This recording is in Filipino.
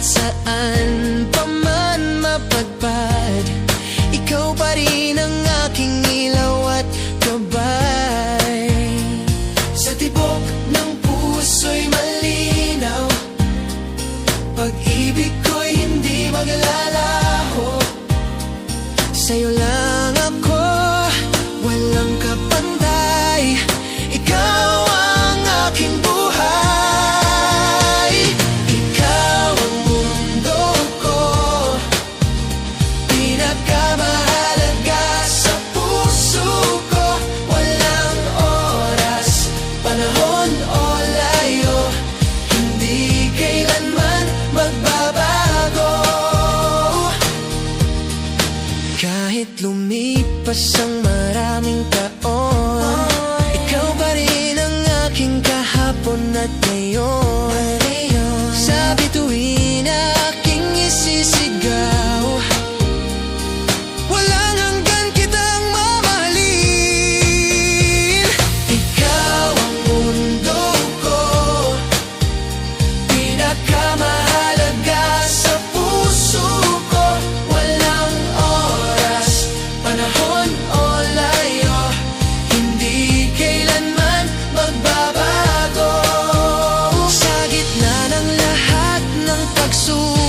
Kahit saan pa man mapadpad, ikaw pa rin ang aking ilaw at gabay. Sa tibok ng puso'y malinaw, pag-ibig ko'y hindi maglalaho. Sa'yo lang ako, walang kapantay. Ikaw ang aking buhay. Ikaw ang mundo ko, pinakamahalaga sa puso ko. Walang oras, panahon o layo, hindi kailanman magbabago. Kahit lumipas ang maraming taon, ikaw pa rin ang aking kahapon at ngayon. Sa bituin aking isisigaw, walang hanggan kitang mamahalin. Ikaw ang mundo ko, pinakamahalaga sa puso ko. Walang oras, panahon o layo, hindi kailanman magbabago. Sa gitna ng lahat ng pagsubok,